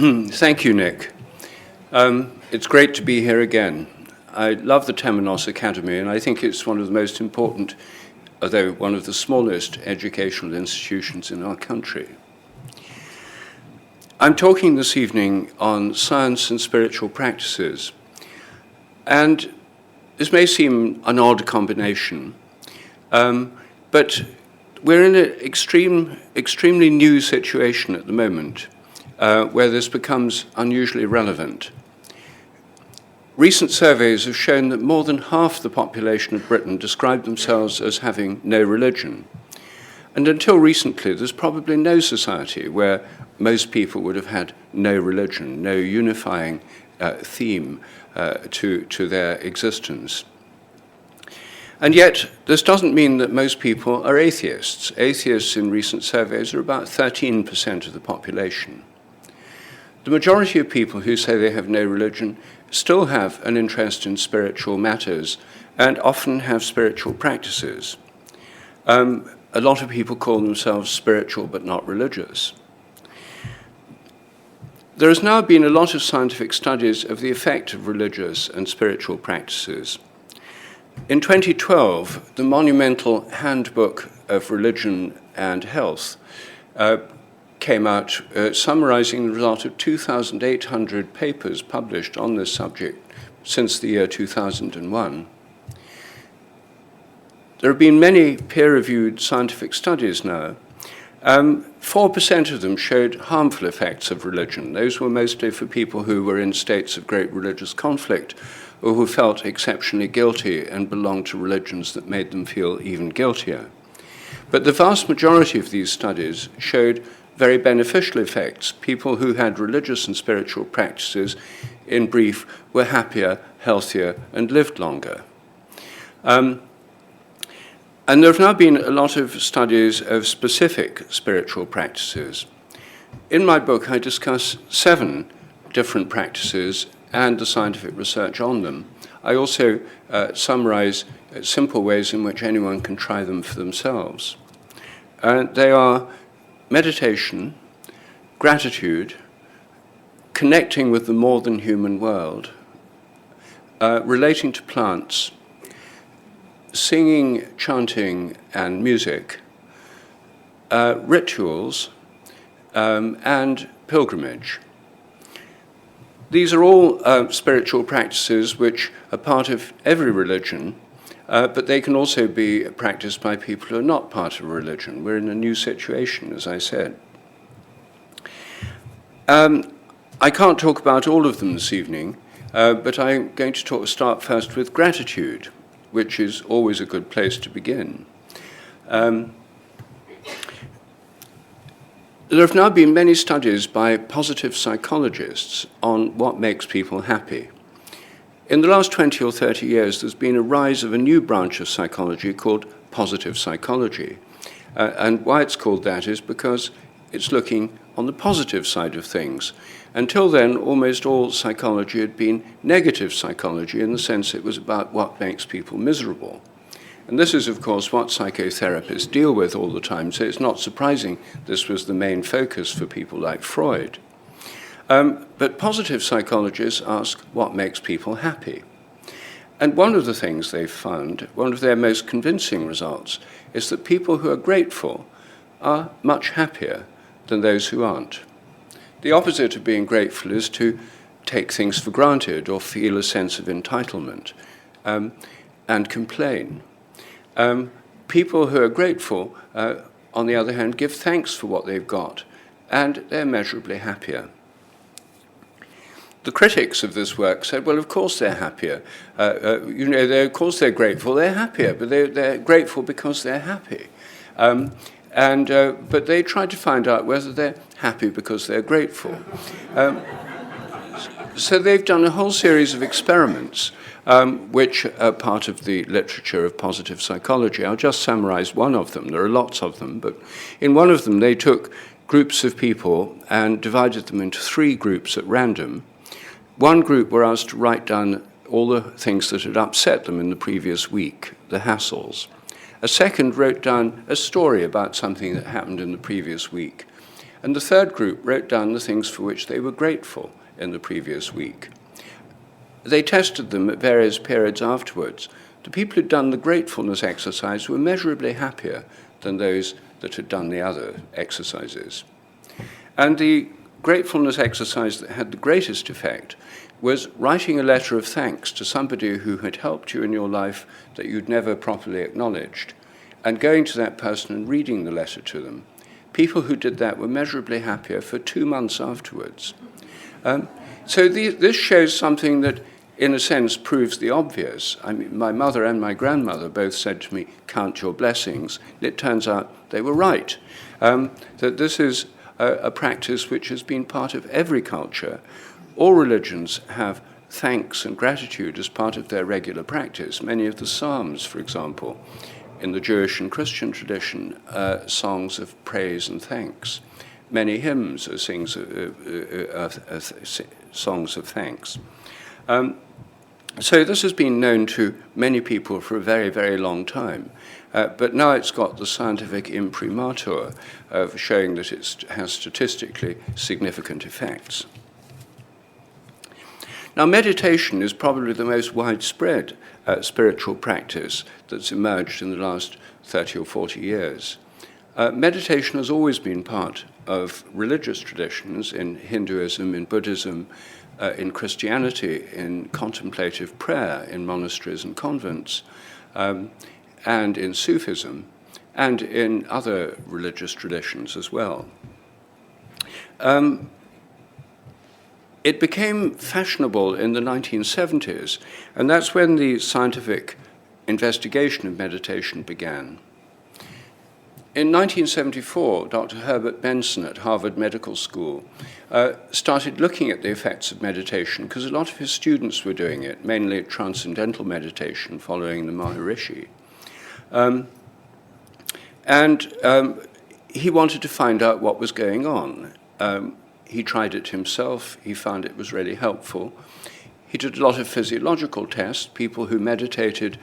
Thank you, Nick. It's great to be here again. I love the Temenos Academy, and I think it's one of the most important, although one of the smallest, educational institutions in our country. I'm talking this evening on science and spiritual practices, and this may seem an odd combination, but we're in an extremely new situation at the moment, where this becomes unusually relevant. Recent surveys have shown that more than half the population of Britain describe themselves as having no religion. And until recently, there's probably no society where most people would have had no religion, no unifying theme to their existence. And yet, this doesn't mean that most people are atheists. Atheists in recent surveys are about 13% of the population. The majority of people who say they have no religion still have an interest in spiritual matters and often have spiritual practices. A lot of people call themselves spiritual but not religious. There has now been a lot of scientific studies of the effect of religious and spiritual practices. In 2012, the monumental Handbook of Religion and Health came out summarizing the result of 2,800 papers published on this subject since the year 2001. There have been many peer-reviewed scientific studies now. 4% of them showed harmful effects of religion. Those were mostly for people who were in states of great religious conflict or who felt exceptionally guilty and belonged to religions that made them feel even guiltier. But the vast majority of these studies showed very beneficial effects. People who had religious and spiritual practices, in brief, were happier, healthier, and lived longer. And there have now been a lot of studies of specific spiritual practices. In my book, I discuss 7 different practices and the scientific research on them. I also summarize simple ways in which anyone can try them for themselves. They are meditation, gratitude, connecting with the more than human world, relating to plants, singing, chanting, and music, rituals, and pilgrimage. These are all spiritual practices which are part of every religion, but they can also be practiced by people who are not part of a religion. We're in a new situation, as I said. I can't talk about all of them this evening, but I'm going to start first with gratitude, which is always a good place to begin. There have now been many studies by positive psychologists on what makes people happy. In the last 20 or 30 years, there's been a rise of a new branch of psychology called positive psychology. And why it's called that is because it's looking on the positive side of things. Until then, almost all psychology had been negative psychology in the sense it was about what makes people miserable. And this is, of course, what psychotherapists deal with all the time, so it's not surprising this was the main focus for people like Freud. But positive psychologists ask what makes people happy. And one of the things they've found, one of their most convincing results, is that people who are grateful are much happier than those who aren't. The opposite of being grateful is to take things for granted or feel a sense of entitlement and complain. People who are grateful, on the other hand, give thanks for what they've got, and they're measurably happier. The critics of this work said, well, of course they're happier. Of course they're grateful, they're happier, but they're grateful because they're happy. But they tried to find out whether they're happy because they're grateful. So they've done a whole series of experiments which are part of the literature of positive psychology. I'll just summarize one of them. There are lots of them, but in one of them they took groups of people and divided them into 3 groups at random. One group were asked to write down all the things that had upset them in the previous week, the hassles. A second wrote down a story about something that happened in the previous week. And the third group wrote down the things for which they were grateful in the previous week. They tested them at various periods afterwards. The people who'd done the gratefulness exercise were measurably happier than those that had done the other exercises. And the gratefulness exercise that had the greatest effect was writing a letter of thanks to somebody who had helped you in your life that you'd never properly acknowledged, and going to that person and reading the letter to them. People who did that were measurably happier for 2 months afterwards. This shows something that, in a sense, proves the obvious. I mean, my mother and my grandmother both said to me, "Count your blessings." It turns out they were right. That this is a practice which has been part of every culture. All religions have thanks and gratitude as part of their regular practice. Many of the Psalms, for example, in the Jewish and Christian tradition, songs of praise and thanks. Many hymns are songs of thanks. So this has been known to many people for a very, very long time. But now it's got the scientific imprimatur of showing that it has statistically significant effects. Now, meditation is probably the most widespread spiritual practice that's emerged in the last 30 or 40 years. Meditation has always been part of religious traditions in Hinduism, in Buddhism, in Christianity, in contemplative prayer in monasteries and convents, and in Sufism, and in other religious traditions as well. It became fashionable in the 1970s, and that's when the scientific investigation of meditation began. In 1974, Dr. Herbert Benson at Harvard Medical School started looking at the effects of meditation because a lot of his students were doing it, mainly transcendental meditation following the Maharishi. He wanted to find out what was going on. He tried it himself. He found it was really helpful. He did a lot of physiological tests. People who meditated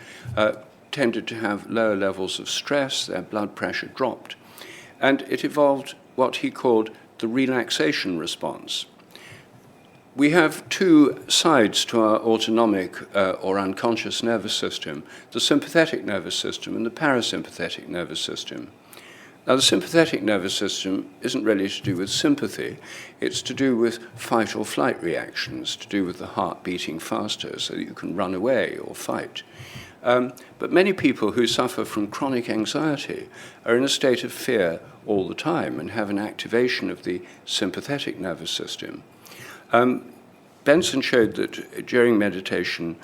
tended to have lower levels of stress. Their blood pressure dropped. And it evolved what he called the relaxation response. We have two sides to our autonomic or unconscious nervous system, the sympathetic nervous system and the parasympathetic nervous system. Now, the sympathetic nervous system isn't really to do with sympathy. It's to do with fight or flight reactions, to do with the heart beating faster so that you can run away or fight. But many people who suffer from chronic anxiety are in a state of fear all the time and have an activation of the sympathetic nervous system. Benson showed that during meditation,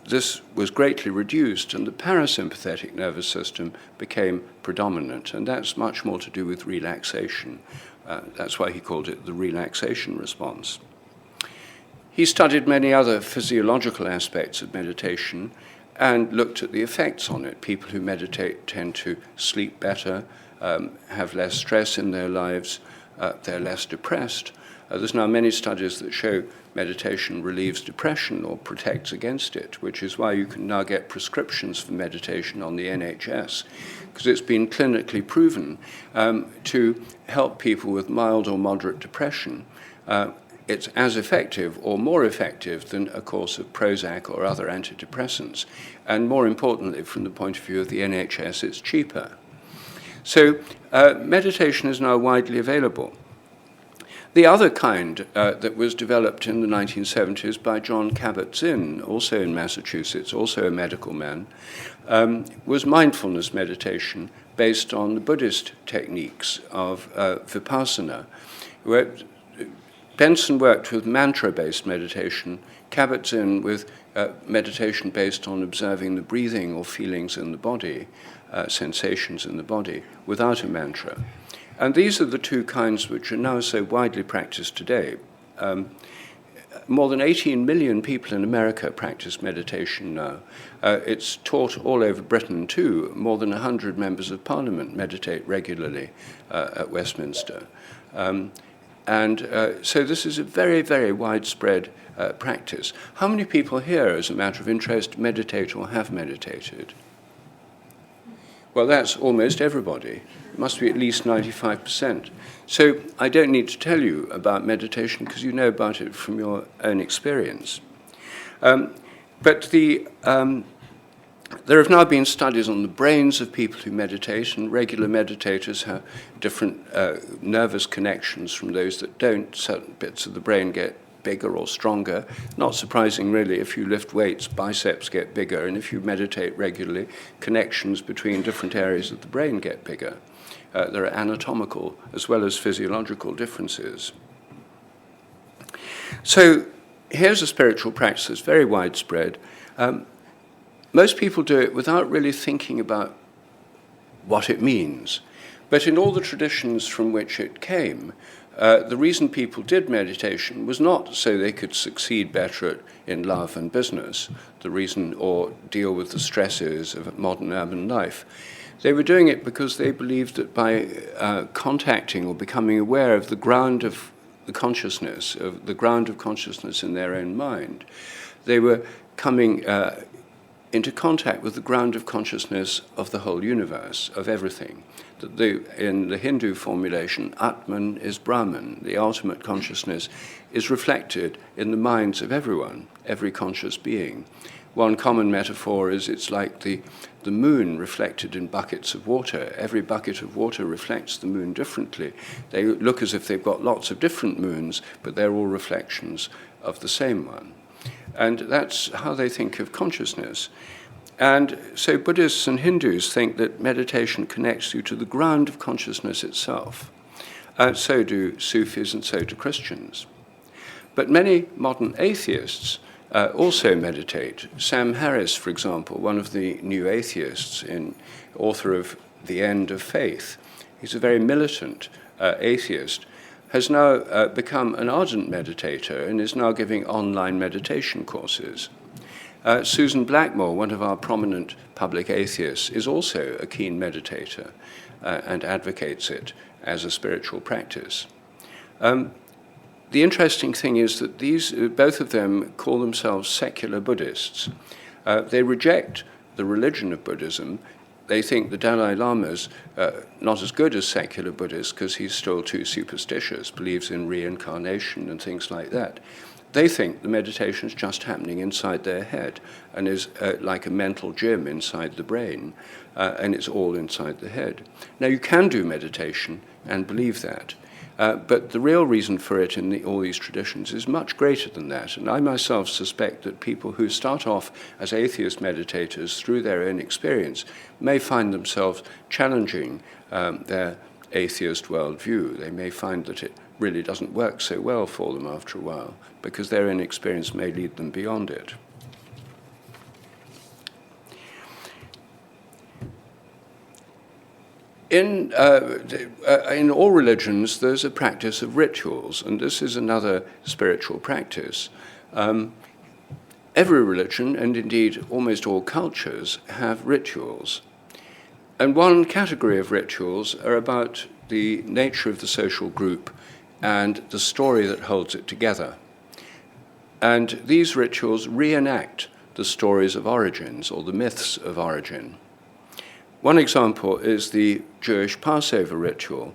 this was greatly reduced and the parasympathetic nervous system became predominant, and that's much more to do with relaxation. That's why he called it the relaxation response. He studied many other physiological aspects of meditation and looked at the effects on it. People who meditate tend to sleep better, have less stress in their lives, they're less depressed. There's now many studies that show meditation relieves depression or protects against it, which is why you can now get prescriptions for meditation on the NHS, because it's been clinically proven to help people with mild or moderate depression. It's as effective or more effective than a course of Prozac or other antidepressants. And more importantly, from the point of view of the NHS, it's cheaper. So meditation is now widely available. The other kind that was developed in the 1970s by John Kabat-Zinn, also in Massachusetts, also a medical man, was mindfulness meditation based on the Buddhist techniques of vipassana. Where Benson worked with mantra-based meditation, Kabat-Zinn with meditation based on observing the breathing or feelings in the body, sensations in the body, without a mantra. And these are the two kinds which are now so widely practiced today. More than 18 million people in America practice meditation now. It's taught all over Britain too. More than 100 members of Parliament meditate regularly at Westminster. So this is a very, very widespread practice. How many people here, as a matter of interest, meditate or have meditated? Well, that's almost everybody. It must be at least 95%. So I don't need to tell you about meditation because you know about it from your own experience. But there have now been studies on the brains of people who meditate, and regular meditators have different nervous connections from those that don't. Certain bits of the brain get bigger or stronger. Not surprising, really, if you lift weights, biceps get bigger, and if you meditate regularly, connections between different areas of the brain get bigger. There are anatomical as well as physiological differences. So here's a spiritual practice that's very widespread. Most people do it without really thinking about what it means. But in all the traditions from which it came, the reason people did meditation was not so they could succeed better in love and business, the reason, or deal with the stresses of modern urban life. They were doing it because they believed that by contacting or becoming aware of the ground of the consciousness, of the ground of consciousness in their own mind, they were coming into contact with the ground of consciousness of the whole universe, of everything. In the Hindu formulation, Atman is Brahman. The ultimate consciousness is reflected in the minds of everyone, every conscious being. One common metaphor is it's like the moon reflected in buckets of water. Every bucket of water reflects the moon differently. They look as if they've got lots of different moons, but they're all reflections of the same one. And that's how they think of consciousness. And so Buddhists and Hindus think that meditation connects you to the ground of consciousness itself. So do Sufis and so do Christians. But many modern atheists also meditate. Sam Harris, for example, one of the new atheists, author of The End of Faith, he's a very militant atheist, has now become an ardent meditator and is now giving online meditation courses. Susan Blackmore, one of our prominent public atheists, is also a keen meditator and advocates it as a spiritual practice. The interesting thing is that both of them call themselves secular Buddhists. They reject the religion of Buddhism. They think the Dalai Lama's not as good as secular Buddhists because he's still too superstitious, believes in reincarnation and things like that. They think the meditation is just happening inside their head and is like a mental gym inside the brain, and it's all inside the head. Now, you can do meditation and believe that. But the real reason for it in all these traditions is much greater than that. And I myself suspect that people who start off as atheist meditators through their own experience may find themselves challenging their atheist worldview. They may find that it really doesn't work so well for them after a while, because their own experience may lead them beyond it. In all religions, there's a practice of rituals, and this is another spiritual practice. Every religion, and indeed almost all cultures, have rituals. And one category of rituals are about the nature of the social group and the story that holds it together. And these rituals reenact the stories of origins, or the myths of origin. One example is the Jewish Passover ritual.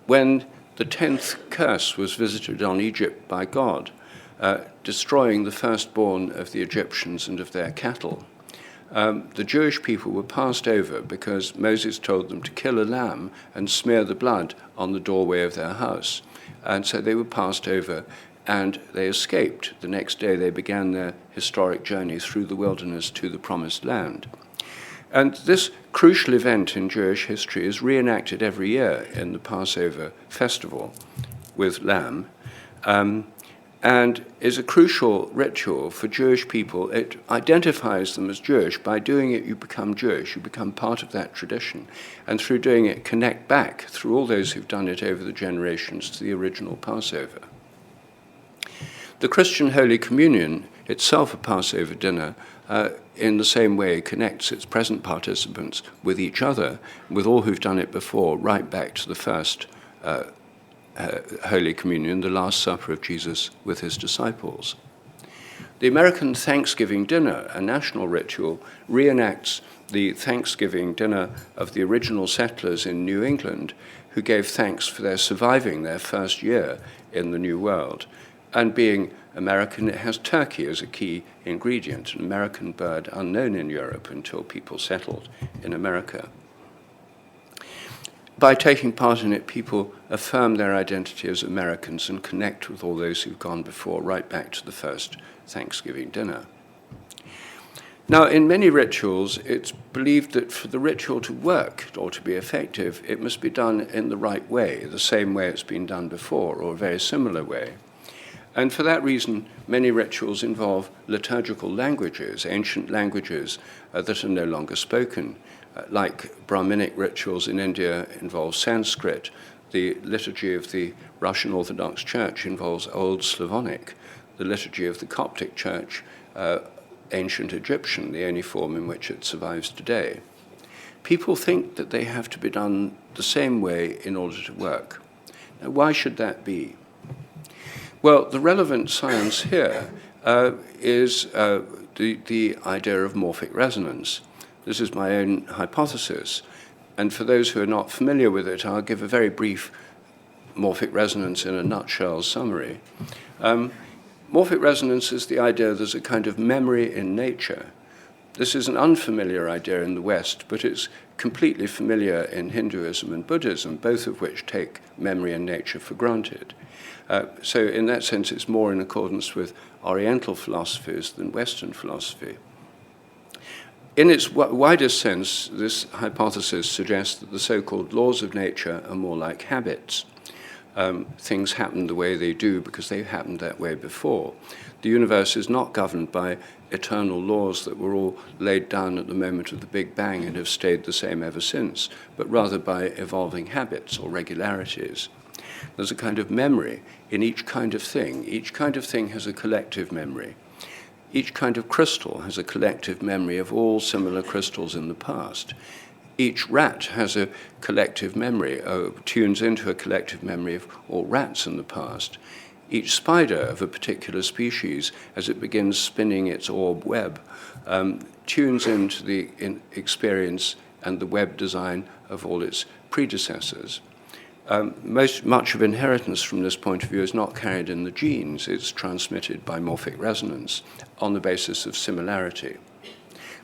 When the 10th curse was visited on Egypt by God, destroying the firstborn of the Egyptians and of their cattle, the Jewish people were passed over because Moses told them to kill a lamb and smear the blood on the doorway of their house. And so they were passed over and they escaped. The next day they began their historic journey through the wilderness to the Promised Land. And this crucial event in Jewish history is reenacted every year in the Passover festival with lamb, and is a crucial ritual for Jewish people. It identifies them as Jewish. By doing it, you become Jewish. You become part of that tradition. And through doing it, connect back through all those who've done it over the generations to the original Passover. The Christian Holy Communion, itself a Passover dinner, in the same way connects its present participants with each other, with all who've done it before, right back to the first Holy Communion, the Last Supper of Jesus with his disciples. The American Thanksgiving dinner, a national ritual, reenacts the Thanksgiving dinner of the original settlers in New England who gave thanks for their surviving their first year in the New World. And being American, it has turkey as a key ingredient, an American bird unknown in Europe until people settled in America. By taking part in it, people affirm their identity as Americans and connect with all those who've gone before, right back to the first Thanksgiving dinner. Now, in many rituals, it's believed that for the ritual to work or to be effective, it must be done in the right way, the same way it's been done before, or a very similar way. And for that reason, many rituals involve liturgical languages, ancient languages that are no longer spoken. Like Brahminic rituals in India involve Sanskrit, the liturgy of the Russian Orthodox Church involves Old Slavonic, the liturgy of the Coptic Church, ancient Egyptian, the only form in which it survives today. People think that they have to be done the same way in order to work. Now, why should that be? Well, the relevant science here is the idea of morphic resonance. This is my own hypothesis. And for those who are not familiar with it, I'll give a very brief morphic resonance in a nutshell summary. Morphic resonance is the idea there's a kind of memory in nature. This is an unfamiliar idea in the West, but it's completely familiar in Hinduism and Buddhism, both of which take memory and nature for granted. So in that sense, it's more in accordance with Oriental philosophies than Western philosophy. In its widest sense, this hypothesis suggests that the so-called laws of nature are more like habits. Things happen the way they do because they've happened that way before. The universe is not governed by eternal laws that were all laid down at the moment of the Big Bang and have stayed the same ever since, but rather by evolving habits or regularities. There's a kind of memory in each kind of thing. Each kind of thing has a collective memory. Each kind of crystal has a collective memory of all similar crystals in the past. Each rat has a collective memory, tunes into a collective memory of all rats in the past. Each spider of a particular species, as it begins spinning its orb web, tunes into the experience and the web design of all its predecessors. Much of inheritance from this point of view is not carried in the genes. It's transmitted by morphic resonance on the basis of similarity.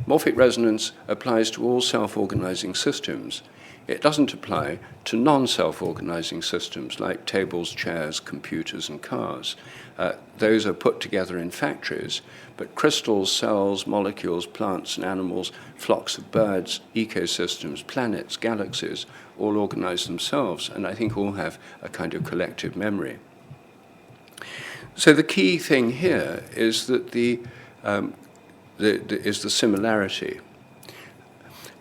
Morphic resonance applies to all self-organizing systems. It doesn't apply to non-self-organizing systems like tables, chairs, computers, and cars. Those are put together in factories, but crystals, cells, molecules, plants and animals, flocks of birds, ecosystems, planets, galaxies, all organize themselves, and I think all have a kind of collective memory. So the key thing here is that the similarity.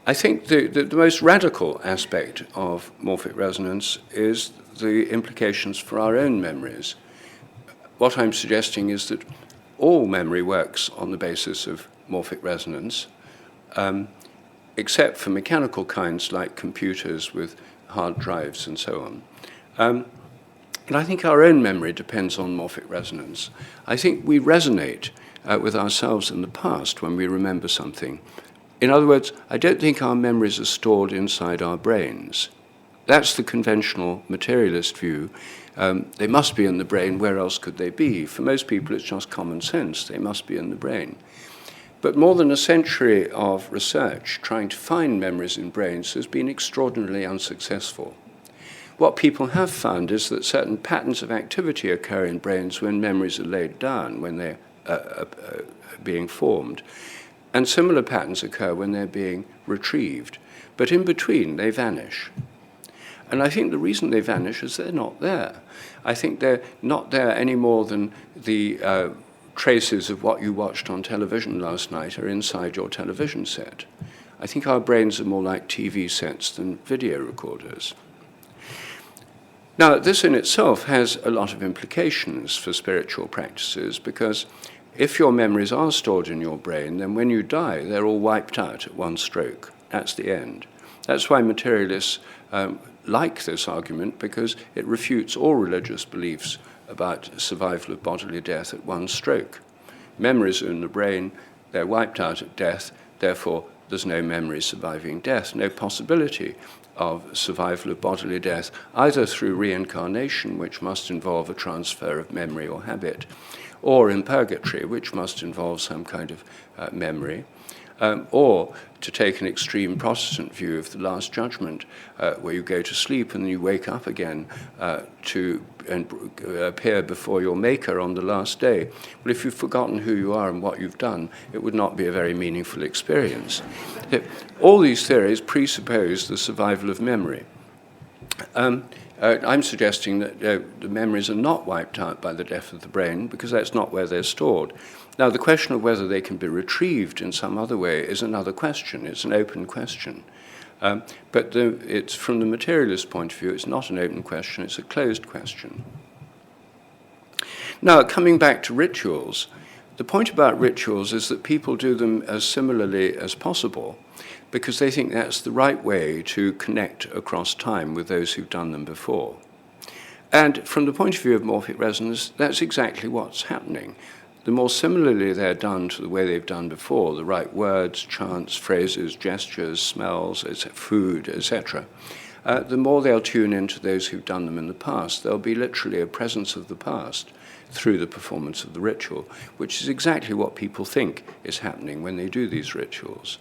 I think the most radical aspect of morphic resonance is the implications for our own memories. What I'm suggesting is that all memory works on the basis of morphic resonance, except for mechanical kinds like computers with hard drives and so on. And I think our own memory depends on morphic resonance. I think we resonate with ourselves in the past when we remember something. In other words, I don't think our memories are stored inside our brains. That's the conventional materialist view. They must be in the brain, where else could they be? For most people, it's just common sense. They must be in the brain. But more than a century of research trying to find memories in brains has been extraordinarily unsuccessful. What people have found is that certain patterns of activity occur in brains when memories are laid down, when they're being formed. And similar patterns occur when they're being retrieved. But in between, they vanish. And I think the reason they vanish is they're not there. I think they're not there any more than the traces of what you watched on television last night are inside your television set. I think our brains are more like TV sets than video recorders. Now, this in itself has a lot of implications for spiritual practices, because if your memories are stored in your brain, then when you die, they're all wiped out at one stroke. That's the end. That's why materialists like this argument, because it refutes all religious beliefs about survival of bodily death at one stroke. Memories are in the brain, they're wiped out at death, therefore there's no memory surviving death, no possibility of survival of bodily death, either through reincarnation, which must involve a transfer of memory or habit, or in purgatory, which must involve some kind of memory, or to take an extreme Protestant view of the Last Judgment, where you go to sleep and then you wake up again to appear before your Maker on the last day. Well, if you've forgotten who you are and what you've done, it would not be a very meaningful experience. All these theories presuppose the survival of memory. I'm suggesting that the memories are not wiped out by the death of the brain, because that's not where they're stored. Now, the question of whether they can be retrieved in some other way is another question. It's an open question. But it's from the materialist point of view, it's not an open question, it's a closed question. Now, coming back to rituals, the point about rituals is that people do them as similarly as possible, because they think that's the right way to connect across time with those who've done them before. And from the point of view of morphic resonance, that's exactly what's happening. The more similarly they're done to the way they've done before, the right words, chants, phrases, gestures, smells, food, etc., the more they'll tune into those who've done them in the past. There'll be literally a presence of the past through the performance of the ritual, which is exactly what people think is happening when they do these rituals.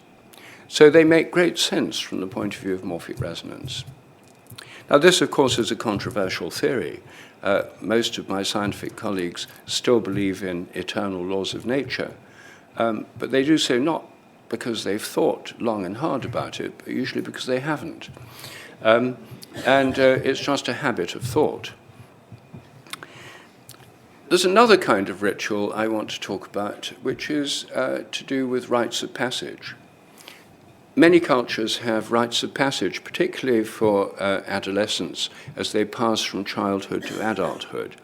So they make great sense from the point of view of morphic resonance. Now, this, of course, is a controversial theory. Most of my scientific colleagues still believe in eternal laws of nature, but they do so not because they've thought long and hard about it, but usually because they haven't. And it's just a habit of thought. There's another kind of ritual I want to talk about, which is to do with rites of passage. Many cultures have rites of passage, particularly for adolescents, as they pass from childhood to adulthood.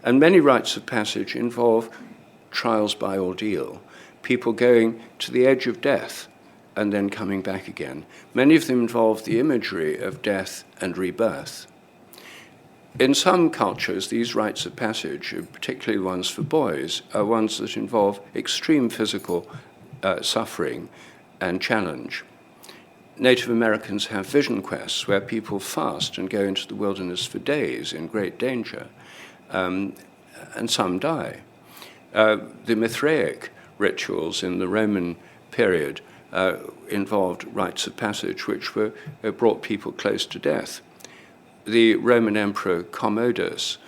And many rites of passage involve trials by ordeal, people going to the edge of death and then coming back again. Many of them involve the imagery of death and rebirth. In some cultures, these rites of passage, particularly ones for boys, are ones that involve extreme physical suffering and challenge. Native Americans have vision quests where people fast and go into the wilderness for days in great danger, and some die. The Mithraic rituals in the Roman period involved rites of passage which brought people close to death. The Roman Emperor Commodus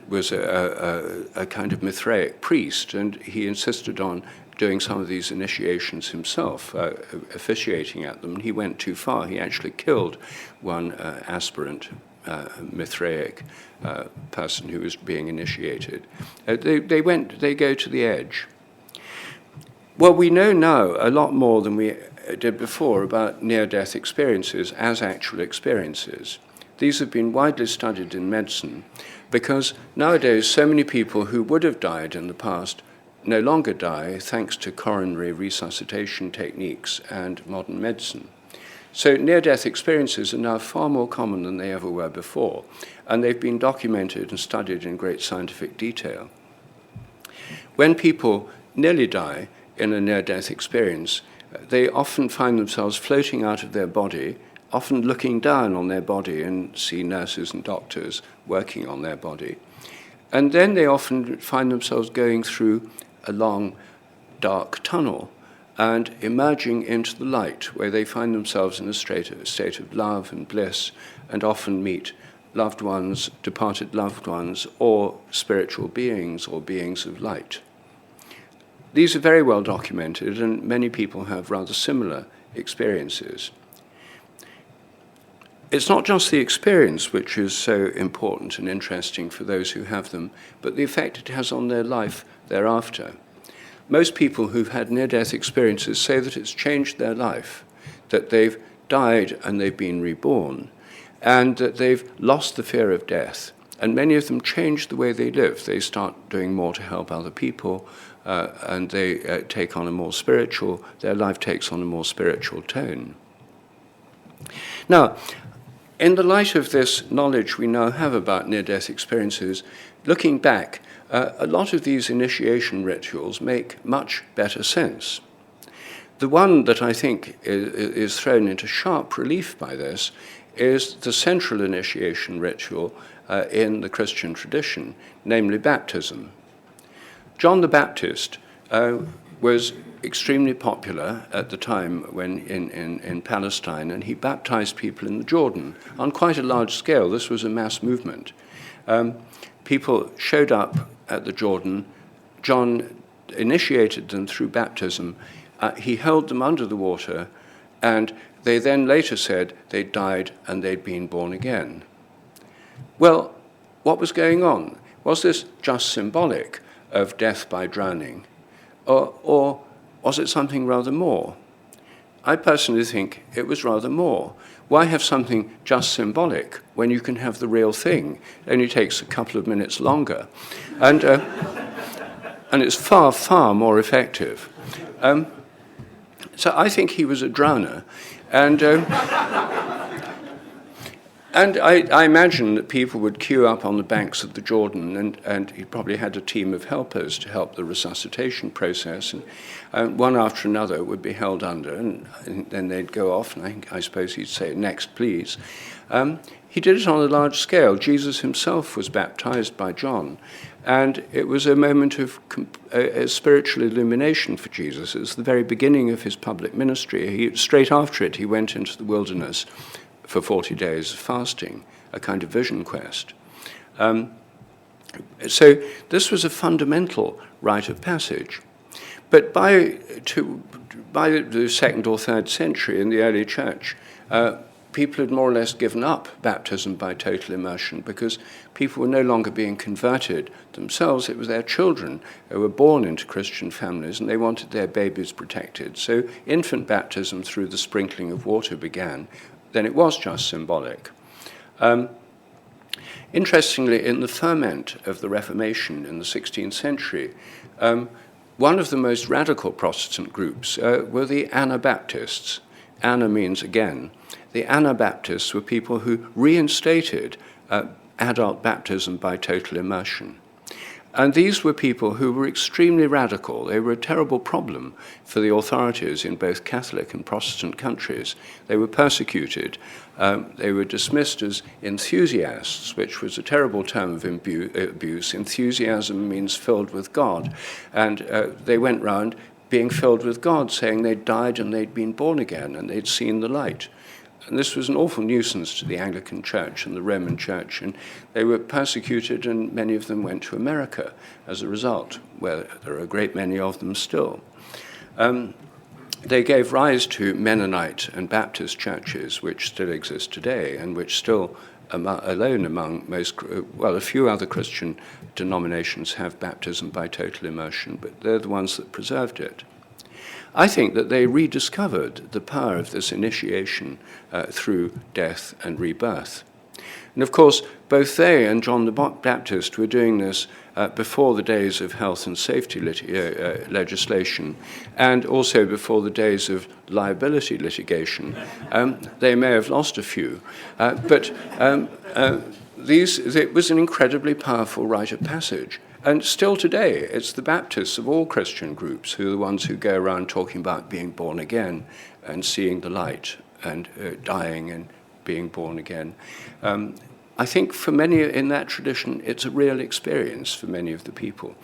was a kind of Mithraic priest, and he insisted on doing some of these initiations himself, officiating at them. He went too far. He actually killed one aspirant Mithraic person who was being initiated. They go to the edge. Well, we know now a lot more than we did before about near-death experiences as actual experiences. These have been widely studied in medicine because nowadays so many people who would have died in the past no longer die thanks to coronary resuscitation techniques and modern medicine. So near-death experiences are now far more common than they ever were before, and they've been documented and studied in great scientific detail. When people nearly die in a near-death experience, they often find themselves floating out of their body, often looking down on their body and see nurses and doctors working on their body. And then they often find themselves going through a long, dark tunnel and emerging into the light, where they find themselves in a state of love and bliss, and often meet loved ones, departed loved ones, or spiritual beings or beings of light. These are very well documented, and many people have rather similar experiences. It's not just the experience which is so important and interesting for those who have them, but the effect it has on their life thereafter. Most people who've had near-death experiences say that it's changed their life, that they've died and they've been reborn, and that they've lost the fear of death. And many of them change the way they live. They start doing more to help other people, and they take on their life takes on a more spiritual tone. Now, in the light of this knowledge we now have about near-death experiences, looking back, a lot of these initiation rituals make much better sense. The one that I think is thrown into sharp relief by this is the central initiation ritual in the Christian tradition, namely baptism. John the Baptist was extremely popular at the time when in Palestine, and he baptized people in the Jordan on quite a large scale. This was a mass movement. People showed up at the Jordan. John initiated them through baptism. He held them under the water, and they then later said they'd died and they'd been born again. Well, what was going on? Was this just symbolic of death by drowning, or was it something rather more? I personally think it was rather more. Why have something just symbolic when you can have the real thing? It only takes a couple of minutes longer. And it's far, far more effective. So I think he was a drowner. And I imagine that people would queue up on the banks of the Jordan, and he probably had a team of helpers to help the resuscitation process, and one after another would be held under, and then they'd go off, and I suppose he'd say, "Next, please." He did it on a large scale. Jesus himself was baptized by John, and it was a moment of a spiritual illumination for Jesus. It was the very beginning of his public ministry. Straight after it, he went into the wilderness for 40 days of fasting, a kind of vision quest. So this was a fundamental rite of passage. But by the 2nd or 3rd century in the early church, people had more or less given up baptism by total immersion because people were no longer being converted themselves. It was their children who were born into Christian families, and they wanted their babies protected. So infant baptism through the sprinkling of water began. Then it was just symbolic. Interestingly, in the ferment of the Reformation in the 16th century, one of the most radical Protestant groups were the Anabaptists. Ana means again. The Anabaptists were people who reinstated adult baptism by total immersion. And these were people who were extremely radical. They were a terrible problem for the authorities in both Catholic and Protestant countries. They were persecuted. They were dismissed as enthusiasts, which was a terrible term of abuse. Enthusiasm means filled with God. And they went round being filled with God, saying they'd died and they'd been born again and they'd seen the light. And this was an awful nuisance to the Anglican Church and the Roman Church, and they were persecuted, and many of them went to America as a result, where there are a great many of them still. They gave rise to Mennonite and Baptist churches, which still exist today, and which still alone among a few other Christian denominations have baptism by total immersion, but they're the ones that preserved it. I think that they rediscovered the power of this initiation through death and rebirth. And of course, both they and John the Baptist were doing this before the days of health and safety legislation, and also before the days of liability litigation. They may have lost a few, but it was an incredibly powerful rite of passage. And still today, it's the Baptists of all Christian groups who are the ones who go around talking about being born again and seeing the light and dying and being born again. I think for many in that tradition, it's a real experience for many of the people.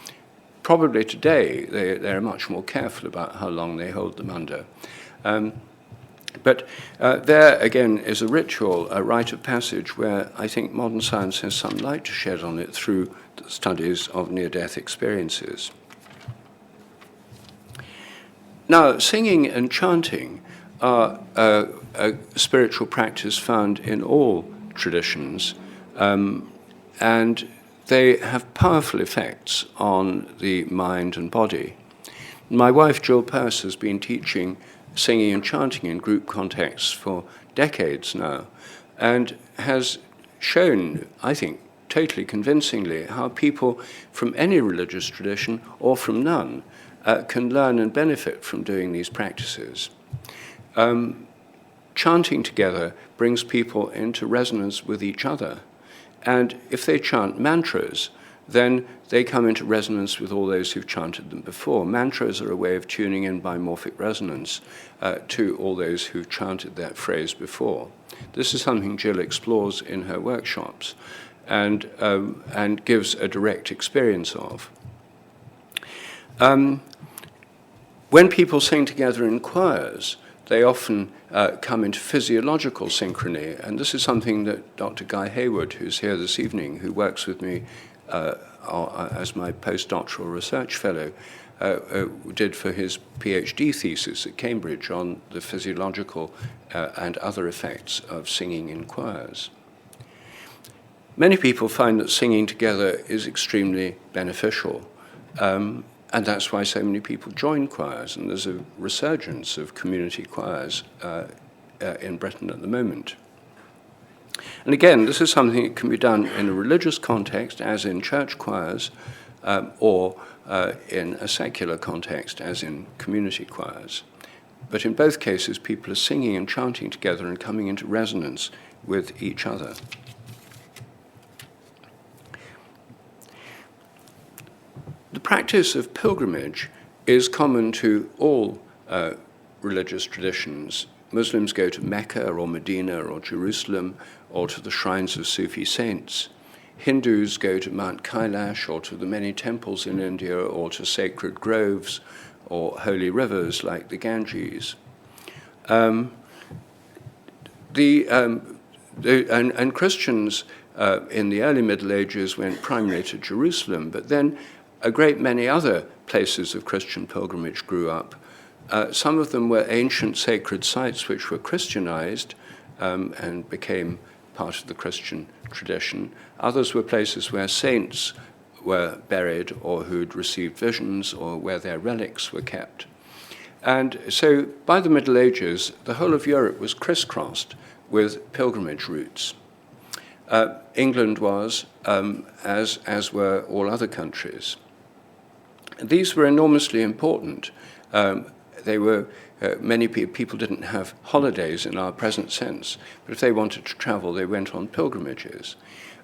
Probably today, they're much more careful about how long they hold them under. But there, again, is a ritual, a rite of passage, where I think modern science has some light to shed on it through the studies of near-death experiences. Now, singing and chanting are a spiritual practice found in all traditions, and they have powerful effects on the mind and body. My wife, Jill Peirce, has been teaching singing and chanting in group contexts for decades now, and has shown, I think, totally convincingly how people from any religious tradition or from none can learn and benefit from doing these practices. Chanting together brings people into resonance with each other, and if they chant mantras, then they come into resonance with all those who've chanted them before. Mantras are a way of tuning in by morphic resonance to all those who've chanted that phrase before. This is something Jill explores in her workshops and gives a direct experience of. When people sing together in choirs, they often come into physiological synchrony, and this is something that Dr. Guy Hayward, who's here this evening, who works with me as my postdoctoral research fellow, did for his PhD thesis at Cambridge on the physiological and other effects of singing in choirs. Many people find that singing together is extremely beneficial, and that's why so many people join choirs, and there's a resurgence of community choirs in Britain at the moment. And again, this is something that can be done in a religious context, as in church choirs, or in a secular context, as in community choirs. But in both cases, people are singing and chanting together and coming into resonance with each other. The practice of pilgrimage is common to all religious traditions. Muslims go to Mecca or Medina or Jerusalem or to the shrines of Sufi saints. Hindus go to Mount Kailash or to the many temples in India or to sacred groves or holy rivers like the Ganges. And Christians in the early Middle Ages went primarily to Jerusalem, but then a great many other places of Christian pilgrimage grew up. Some of them were ancient sacred sites which were Christianized and became part of the Christian tradition. Others were places where saints were buried or who'd received visions or where their relics were kept. And so by the Middle Ages, the whole of Europe was crisscrossed with pilgrimage routes. England was, as were all other countries. These were enormously important. They were, many people didn't have holidays in our present sense, but if they wanted to travel, they went on pilgrimages.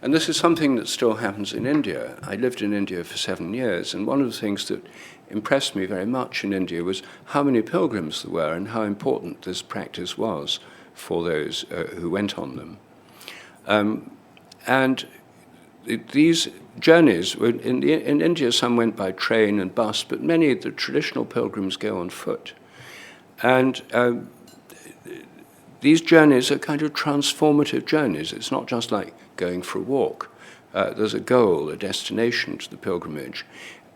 And this is something that still happens in India. I lived in India for 7 years, and one of the things that impressed me very much in India was how many pilgrims there were and how important this practice was for those who went on them. And these journeys, in India, some went by train and bus, but many of the traditional pilgrims go on foot. And these journeys are kind of transformative journeys. It's not just like going for a walk. There's a goal, a destination to the pilgrimage.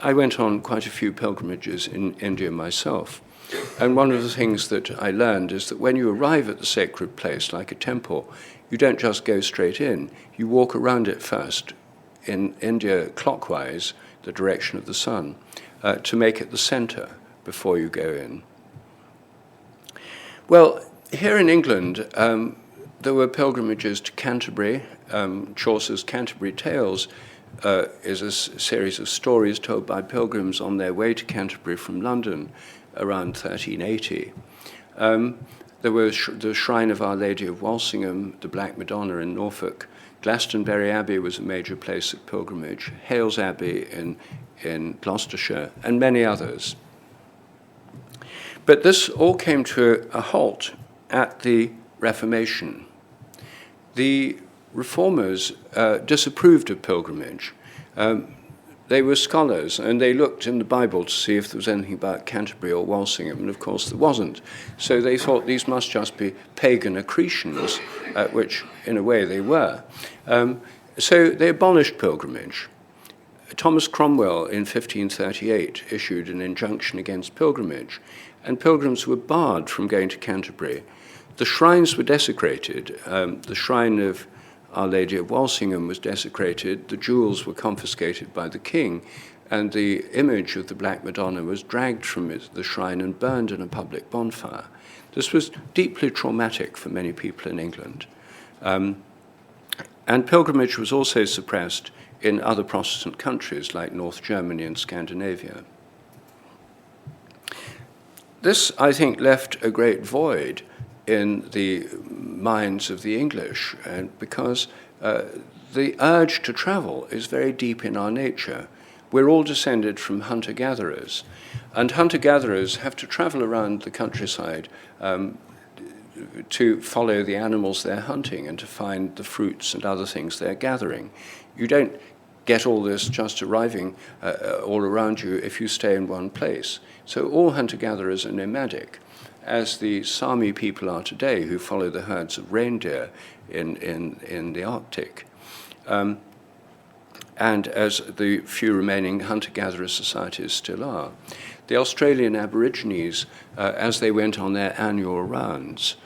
I went on quite a few pilgrimages in India myself. And one of the things that I learned is that when you arrive at the sacred place, like a temple, you don't just go straight in. You walk around it first, in India clockwise, the direction of the sun, to make it the center before you go in. Well, here in England, there were pilgrimages to Canterbury. Chaucer's Canterbury Tales is a series of stories told by pilgrims on their way to Canterbury from London around 1380. There was the Shrine of Our Lady of Walsingham, the Black Madonna in Norfolk. Glastonbury Abbey was a major place of pilgrimage, Hales Abbey in Gloucestershire, and many others. But this all came to a halt at the Reformation. The reformers disapproved of pilgrimage. They were scholars, and they looked in the Bible to see if there was anything about Canterbury or Walsingham, and of course there wasn't. So they thought these must just be pagan accretions, which in a way they were. So they abolished pilgrimage. Thomas Cromwell in 1538 issued an injunction against pilgrimage, and pilgrims were barred from going to Canterbury. The shrines were desecrated. The shrine of Our Lady of Walsingham was desecrated, the jewels were confiscated by the king, and the image of the Black Madonna was dragged from the shrine and burned in a public bonfire. This was deeply traumatic for many people in England. And pilgrimage was also suppressed in other Protestant countries like North Germany and Scandinavia. This, I think, left a great void in the minds of the English, and because the urge to travel is very deep in our nature. We're all descended from hunter-gatherers, and hunter-gatherers have to travel around the countryside to follow the animals they're hunting and to find the fruits and other things they're gathering. You don't get all this just arriving all around you if you stay in one place. So all hunter-gatherers are nomadic, as the Sami people are today, who follow the herds of reindeer in the Arctic. And as the few remaining hunter-gatherer societies still are. The Australian Aborigines, as they went on their annual rounds,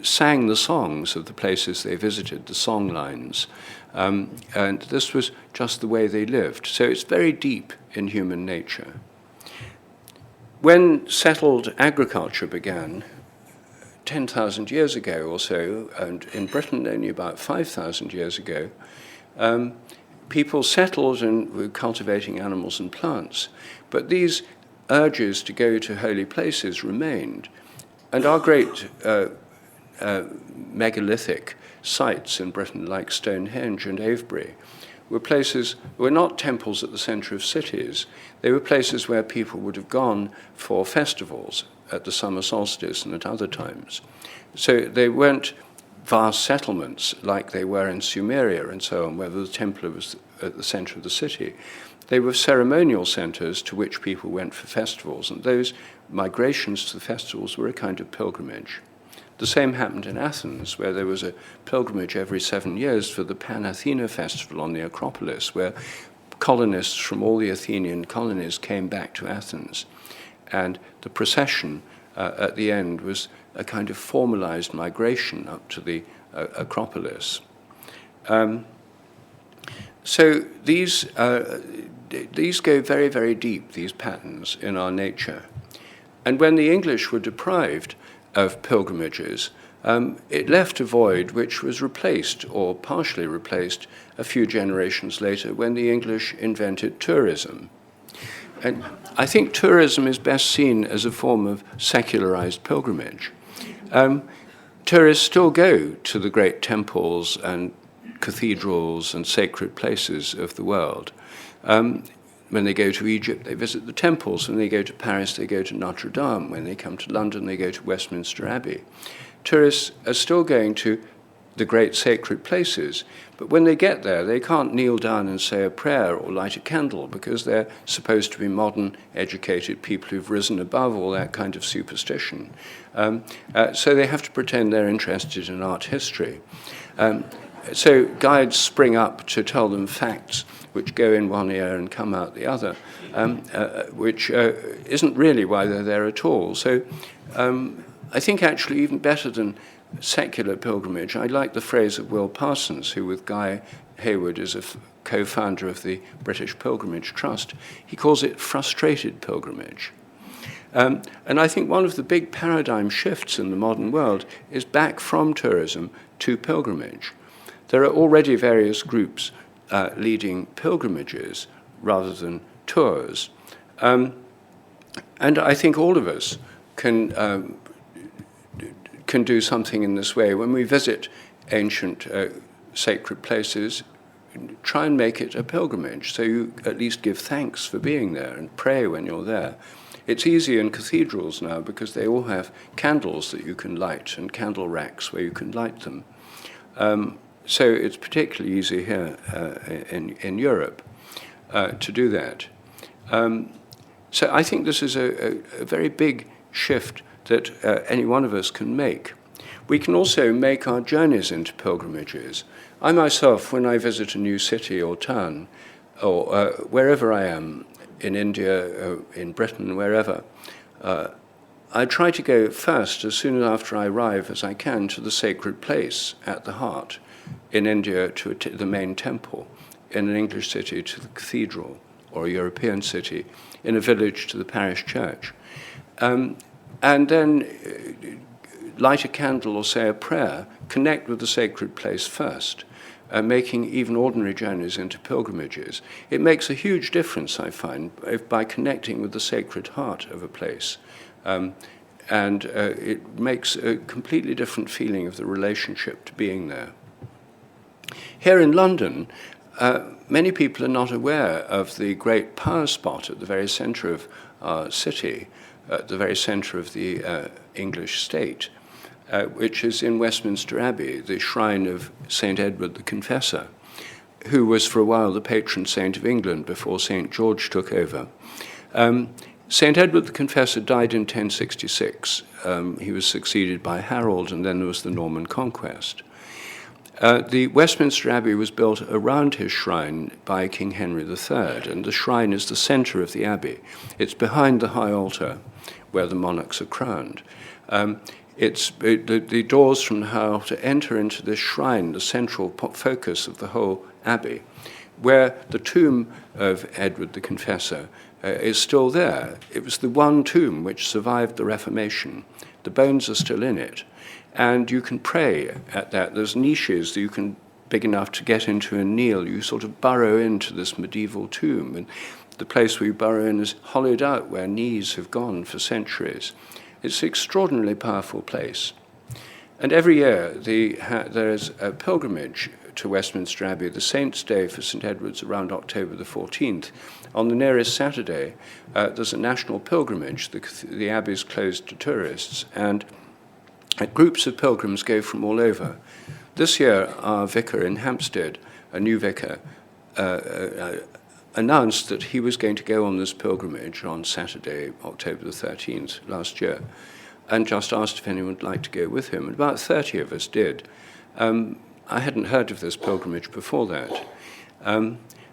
sang the songs of the places they visited, the song lines, and this was just the way they lived. So it's very deep in human nature. When settled agriculture began, 10,000 years ago or so, and in Britain only about 5,000 years ago, people settled and were cultivating animals and plants. But these urges to go to holy places remained. And our great megalithic sites in Britain, like Stonehenge and Avebury, were not temples at the center of cities. They were places where people would have gone for festivals at the summer solstice and at other times. So they weren't vast settlements like they were in Sumeria and so on, where the temple was at the center of the city. They were ceremonial centers to which people went for festivals, and those migrations to the festivals were a kind of pilgrimage. The same happened in Athens, where there was a pilgrimage every 7 years for the Pan-Athena festival on the Acropolis, where colonists from all the Athenian colonies came back to Athens. And the procession at the end was a kind of formalized migration up to the Acropolis. So these go very, very deep, these patterns in our nature. And when the English were deprived of pilgrimages, it left a void which was replaced, or partially replaced, a few generations later when the English invented tourism. And I think tourism is best seen as a form of secularized pilgrimage. Tourists still go to the great temples and cathedrals and sacred places of the world. When they go to Egypt, they visit the temples. When they go to Paris, they go to Notre Dame. When they come to London, they go to Westminster Abbey. Tourists are still going to the great sacred places, but when they get there, they can't kneel down and say a prayer or light a candle because they're supposed to be modern, educated people who've risen above all that kind of superstition. So they have to pretend they're interested in art history. So guides spring up to tell them facts which go in one ear and come out the other, which isn't really why they're there at all. So I think actually even better than secular pilgrimage, I like the phrase of Will Parsons, who with Guy Hayward is a co-founder of the British Pilgrimage Trust. He calls it frustrated pilgrimage. And I think one of the big paradigm shifts in the modern world is back from tourism to pilgrimage. There are already various groups leading pilgrimages rather than tours. And I think all of us can do something in this way. When we visit ancient sacred places, try and make it a pilgrimage, so you at least give thanks for being there and pray when you're there. It's easy in cathedrals now because they all have candles that you can light and candle racks where you can light them. So it's particularly easy here in Europe to do that. So I think this is a very big shift that any one of us can make. We can also make our journeys into pilgrimages. I myself, when I visit a new city or town, or wherever I am, in India, in Britain, wherever, I try to go first, as soon after I arrive as I can, to the sacred place at the heart. In India, to the main temple. In an English city, to the cathedral, or a European city. In a village, to the parish church. And then light a candle or say a prayer, connect with the sacred place first, making even ordinary journeys into pilgrimages. It makes a huge difference, I find, by connecting with the sacred heart of a place. And it makes a completely different feeling of the relationship to being there. Here in London, many people are not aware of the great power spot at the very centre of our city, at the very centre of the English state, which is in Westminster Abbey, the shrine of St. Edward the Confessor, who was for a while the patron saint of England before St. George took over. St. Edward the Confessor died in 1066. He was succeeded by Harold, and then there was the Norman Conquest. The Westminster Abbey was built around his shrine by King Henry III, and the shrine is the centre of the abbey. It's behind the high altar where the monarchs are crowned. The doors from the high altar enter into this shrine, the central focus of the whole abbey, where the tomb of Edward the Confessor is still there. It was the one tomb which survived the Reformation. The bones are still in it. And you can pray at that. There's niches that you can, big enough to get into and kneel. You sort of burrow into this medieval tomb. And the place where you burrow in is hollowed out where knees have gone for centuries. It's an extraordinarily powerful place. And every year there is a pilgrimage to Westminster Abbey. The Saint's Day for St. Edward's around October the 14th. On the nearest Saturday, there's a national pilgrimage. The Abbey is closed to tourists, and groups of pilgrims go from all over. This year, our vicar in Hampstead, a new vicar, announced that he was going to go on this pilgrimage on Saturday, October the 13th, last year, and just asked if anyone would like to go with him. And about 30 of us did. I hadn't heard of this pilgrimage before that.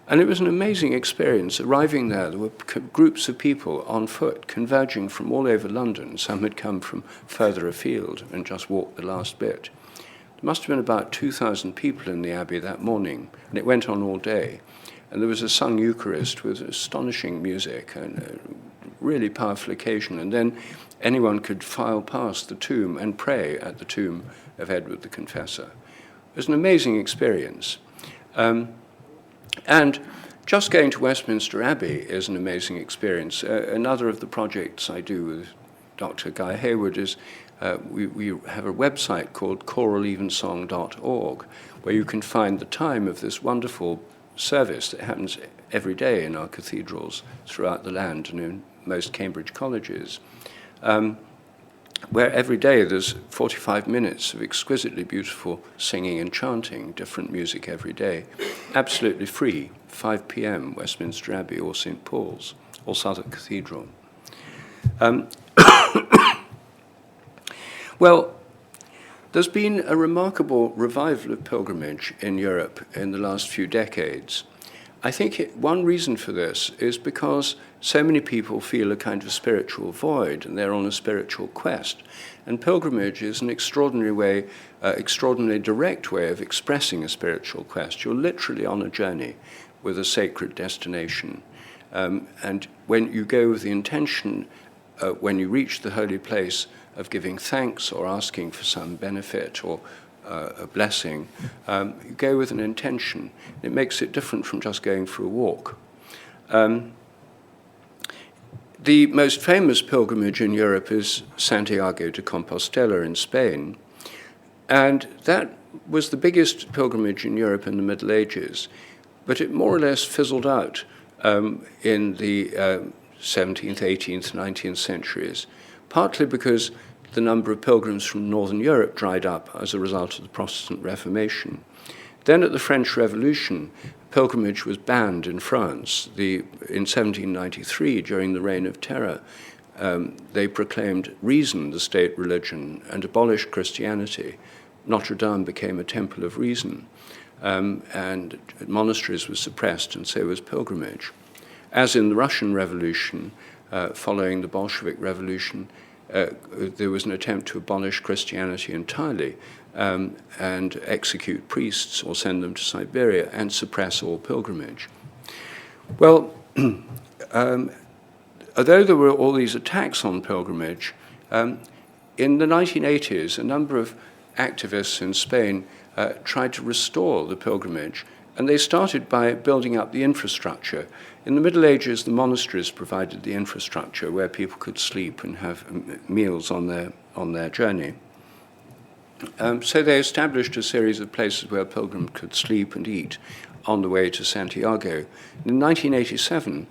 And it was an amazing experience. Arriving there were groups of people on foot converging from all over London. Some had come from further afield and just walked the last bit. There must have been about 2,000 people in the Abbey that morning, and it went on all day. And there was a sung Eucharist with astonishing music and a really powerful occasion. And then anyone could file past the tomb and pray at the tomb of Edward the Confessor. It was an amazing experience. And just going to Westminster Abbey is an amazing experience. Another of the projects I do with Dr. Guy Hayward is we have a website called choralevensong.org, where you can find the time of this wonderful service that happens every day in our cathedrals throughout the land and in most Cambridge colleges, where every day there's 45 minutes of exquisitely beautiful singing and chanting, different music every day, absolutely free, 5 p.m., Westminster Abbey or St. Paul's or Southwark Cathedral. Well, there's been a remarkable revival of pilgrimage in Europe in the last few decades. I think one reason for this is because so many people feel a kind of spiritual void and they're on a spiritual quest. And pilgrimage is an extraordinary way, extraordinarily direct way of expressing a spiritual quest. You're literally on a journey with a sacred destination. And when you go with the intention, when you reach the holy place, of giving thanks or asking for some benefit or a blessing, you go with an intention. It makes it different from just going for a walk. The most famous pilgrimage in Europe is Santiago de Compostela in Spain. And that was the biggest pilgrimage in Europe in the Middle Ages, but it more or less fizzled out in the 17th, 18th, 19th centuries, partly because the number of pilgrims from Northern Europe dried up as a result of the Protestant Reformation. Then at the French Revolution, pilgrimage was banned in France. In 1793, during the Reign of Terror, they proclaimed reason the state religion and abolished Christianity. Notre Dame became a temple of reason, and monasteries were suppressed, and so was pilgrimage. As in the Russian Revolution, following the Bolshevik Revolution, there was an attempt to abolish Christianity entirely and execute priests or send them to Siberia and suppress all pilgrimage. Well, although there were all these attacks on pilgrimage, in the 1980s, a number of activists in Spain tried to restore the pilgrimage, and they started by building up the infrastructure. In the Middle Ages, the monasteries provided the infrastructure where people could sleep and have meals on their journey. So they established a series of places where pilgrims could sleep and eat on the way to Santiago. In 1987,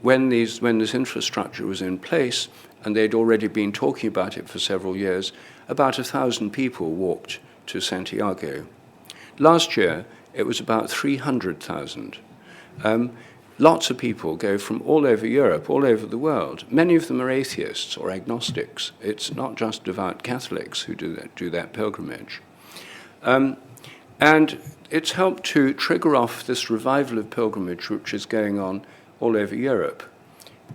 when this infrastructure was in place, and they'd already been talking about it for several years, about 1,000 people walked to Santiago. Last year, it was about 300,000. Lots of people go from all over Europe, all over the world. Many of them are atheists or agnostics. It's not just devout Catholics who do that pilgrimage. And it's helped to trigger off this revival of pilgrimage which is going on all over Europe.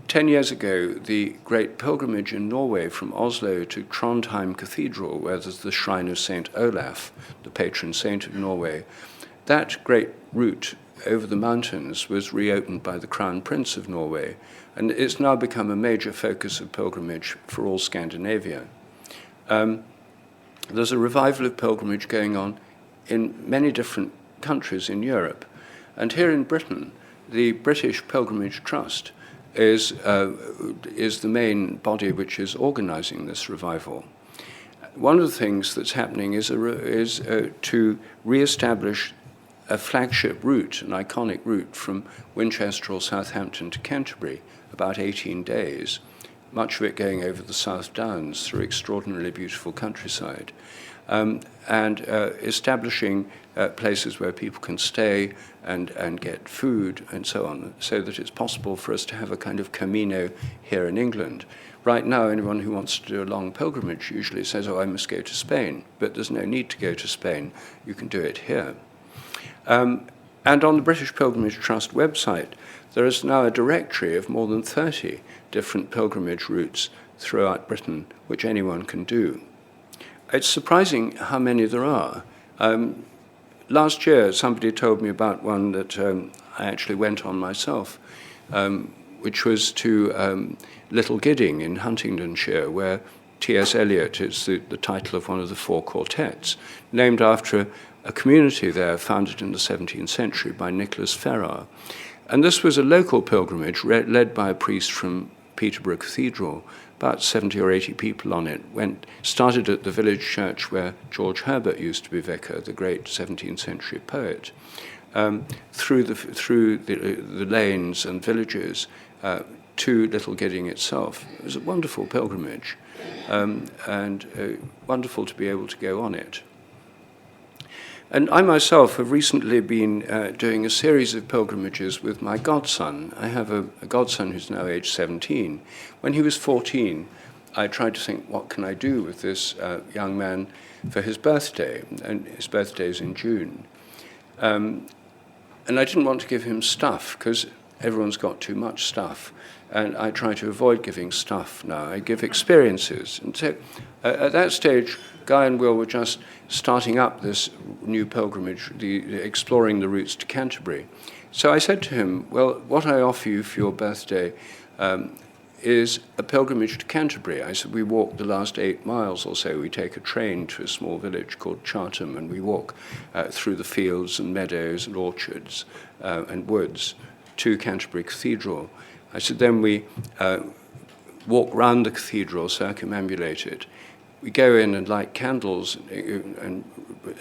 10 years ago, the great pilgrimage in Norway from Oslo to Trondheim Cathedral, where there's the shrine of St. Olaf, the patron saint of Norway, that great route over the mountains was reopened by the Crown Prince of Norway, and it's now become a major focus of pilgrimage for all Scandinavia. There's a revival of pilgrimage going on in many different countries in Europe, and here in Britain, the British Pilgrimage Trust is the main body which is organizing this revival. One of the things that's happening is to re-establish a flagship route, an iconic route from Winchester or Southampton to Canterbury, about 18 days, much of it going over the South Downs through extraordinarily beautiful countryside, and establishing places where people can stay and get food and so on, so that it's possible for us to have a kind of Camino here in England. Right now, anyone who wants to do a long pilgrimage usually says, oh, I must go to Spain, but there's no need to go to Spain. You can do it here. And on the British Pilgrimage Trust website, there is now a directory of more than 30 different pilgrimage routes throughout Britain, which anyone can do. It's surprising how many there are. Last year, somebody told me about one that I actually went on myself, which was to Little Gidding in Huntingdonshire, where T.S. Eliot is the title of one of the 4 quartets, named after a community there founded in the 17th century by Nicholas Ferrar. And this was a local pilgrimage led by a priest from Peterborough Cathedral, about 70 or 80 people on it. Started at the village church where George Herbert used to be vicar, the great 17th century poet, through the lanes and villages to Little Gidding itself. It was a wonderful pilgrimage, and wonderful to be able to go on it. And I myself have recently been doing a series of pilgrimages with my godson. I have a godson who's now age 17. When he was 14, I tried to think, what can I do with this young man for his birthday? And his birthday is in June. And I didn't want to give him stuff, because everyone's got too much stuff. And I try to avoid giving stuff now. I give experiences. And so at that stage, Guy and Will were just starting up this new pilgrimage, exploring the routes to Canterbury. So I said to him, well, what I offer you for your birthday is a pilgrimage to Canterbury. I said, we walk the last 8 miles or so. We take a train to a small village called Chartham, and we walk through the fields and meadows and orchards and woods to Canterbury Cathedral. I said, then we walk round the cathedral, circumambulate it. We go in and light candles and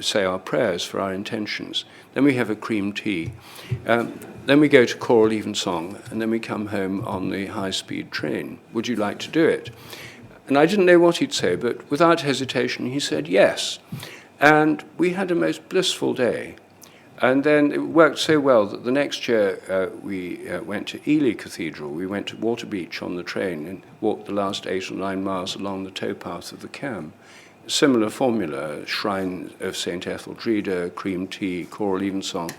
say our prayers for our intentions. Then we have a cream tea. Then we go to choral evensong, and then we come home on the high-speed train. Would you like to do it? And I didn't know what he'd say, but without hesitation, he said yes. And we had a most blissful day. And then it worked so well that the next year we went to Ely Cathedral. We went to Waterbeach on the train and walked the last 8 or 9 miles along the towpath of the Cam. Similar formula, shrine of St. Etheldreda, cream tea, choral evensong.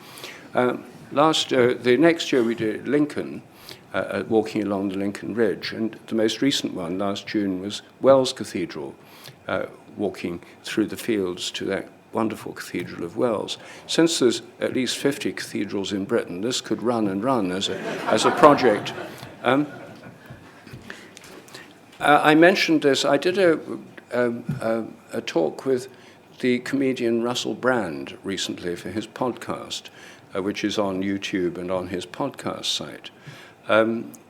The next year we did Lincoln, walking along the Lincoln Ridge. And the most recent one, last June, was Wells Cathedral, walking through the fields to that wonderful Cathedral of Wells. Since there's at least 50 cathedrals in Britain, this could run and run as a project. I mentioned this. I did a talk with the comedian Russell Brand recently for his podcast, which is on YouTube and on his podcast site.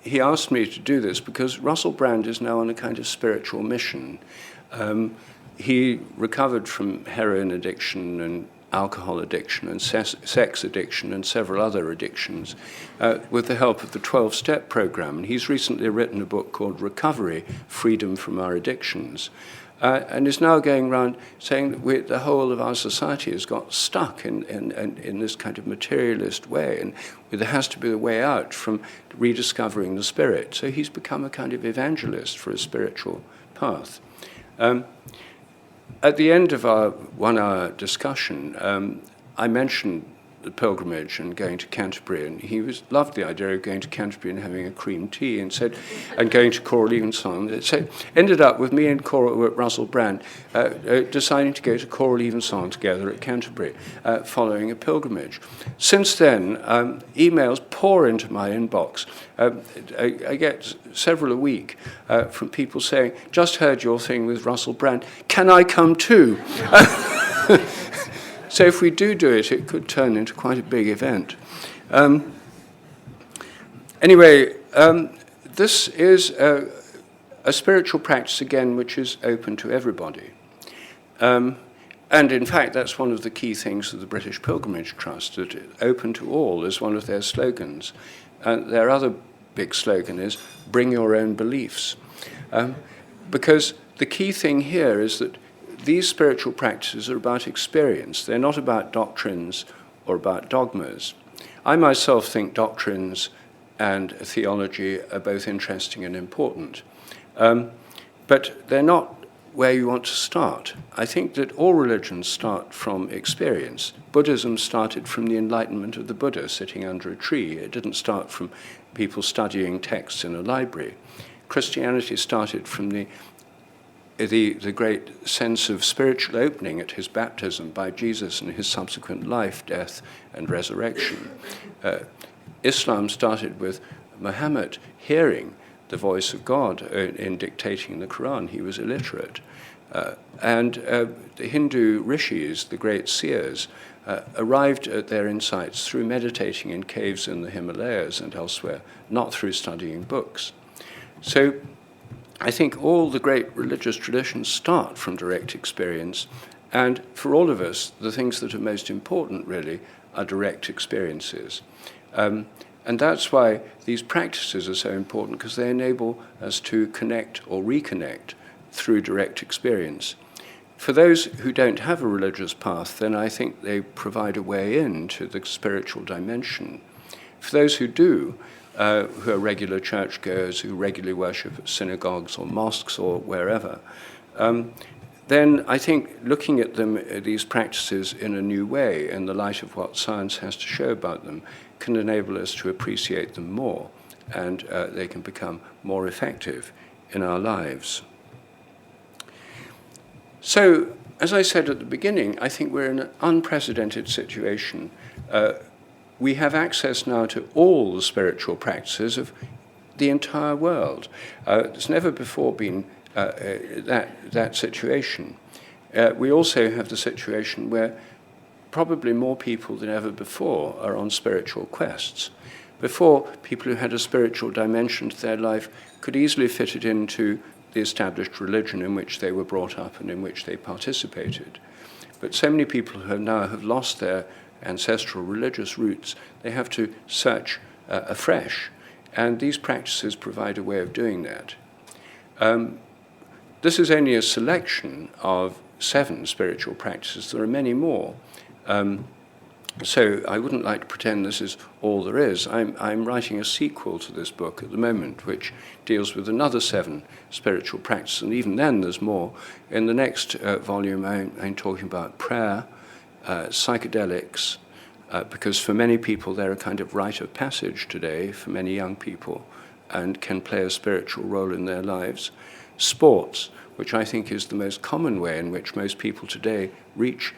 He asked me to do this because Russell Brand is now on a kind of spiritual mission. he recovered from heroin addiction and alcohol addiction and sex addiction and several other addictions with the help of the 12-step program. And he's recently written a book called Recovery, Freedom from Our Addictions, and is now going around saying that the whole of our society has got stuck in this kind of materialist way, and there has to be a way out from rediscovering the spirit. So he's become a kind of evangelist for a spiritual path. At the end of our 1-hour discussion, I mentioned the pilgrimage and going to Canterbury, and he loved the idea of going to Canterbury and having a cream tea, and going to choral evensong. So ended up with me and Russell Brand deciding to go to choral evensong together at Canterbury, following a pilgrimage. Since then, emails pour into my inbox. I get several a week from people saying, "Just heard your thing with Russell Brand. Can I come too?" So if we do it, it could turn into quite a big event. Anyway, this is a spiritual practice, again, which is open to everybody. And in fact, that's one of the key things of the British Pilgrimage Trust, that open to all is one of their slogans. Their other big slogan is, bring your own beliefs. Because the key thing here is that these spiritual practices are about experience. They're not about doctrines or about dogmas. I myself think doctrines and theology are both interesting and important. But they're not where you want to start. I think that all religions start from experience. Buddhism started from the enlightenment of the Buddha sitting under a tree. It didn't start from people studying texts in a library. Christianity started from the great sense of spiritual opening at his baptism by Jesus and his subsequent life, death, and resurrection. Islam started with Muhammad hearing the voice of God in dictating the Quran. He was illiterate. And the Hindu rishis, the great seers, arrived at their insights through meditating in caves in the Himalayas and elsewhere, not through studying books. So I think all the great religious traditions start from direct experience, and for all of us, the things that are most important, really, are direct experiences. And that's why these practices are so important, because they enable us to connect or reconnect through direct experience. For those who don't have a religious path, then I think they provide a way into the spiritual dimension. For those who do, who are regular churchgoers, who regularly worship at synagogues or mosques or wherever, then I think looking at them, these practices in a new way, in the light of what science has to show about them, can enable us to appreciate them more, and they can become more effective in our lives. So, as I said at the beginning, I think we're in an unprecedented situation. We have access now to all the spiritual practices of the entire world. There's never before been that situation. We also have the situation where probably more people than ever before are on spiritual quests. Before, people who had a spiritual dimension to their life could easily fit it into the established religion in which they were brought up and in which they participated. But so many people who now have lost their ancestral religious roots, they have to search afresh. And these practices provide a way of doing that. This is only a selection of 7 spiritual practices. There are many more. So I wouldn't like to pretend this is all there is. I'm writing a sequel to this book at the moment, which deals with another 7 spiritual practices, and even then there's more. In the next volume, I'm talking about prayer, psychedelics, because for many people they're a kind of rite of passage today, for many young people, and can play a spiritual role in their lives. Sports, which I think is the most common way in which most people today reach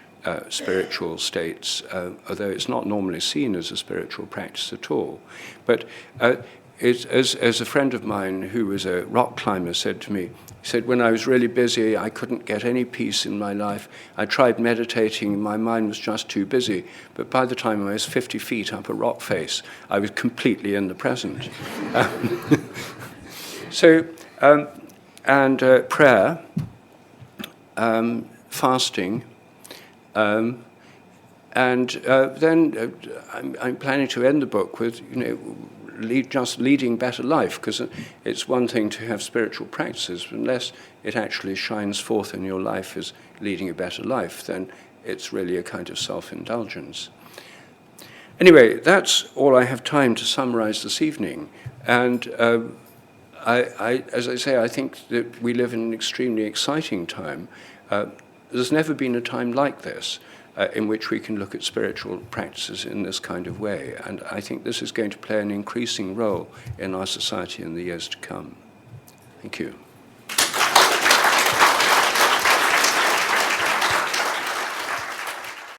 spiritual states, although it's not normally seen as a spiritual practice at all. But as a friend of mine who was a rock climber said to me, he said, when I was really busy, I couldn't get any peace in my life. I tried meditating, my mind was just too busy. But by the time I was 50 feet up a rock face, I was completely in the present. Prayer fasting, and then I'm planning to end the book with, just leading better life, because it's one thing to have spiritual practices, but unless it actually shines forth in your life as leading a better life, then it's really a kind of self-indulgence. Anyway, that's all I have time to summarize this evening. And as I say, I think that we live in an extremely exciting time. There's never been a time like this in which we can look at spiritual practices in this kind of way. And I think this is going to play an increasing role in our society in the years to come. Thank you.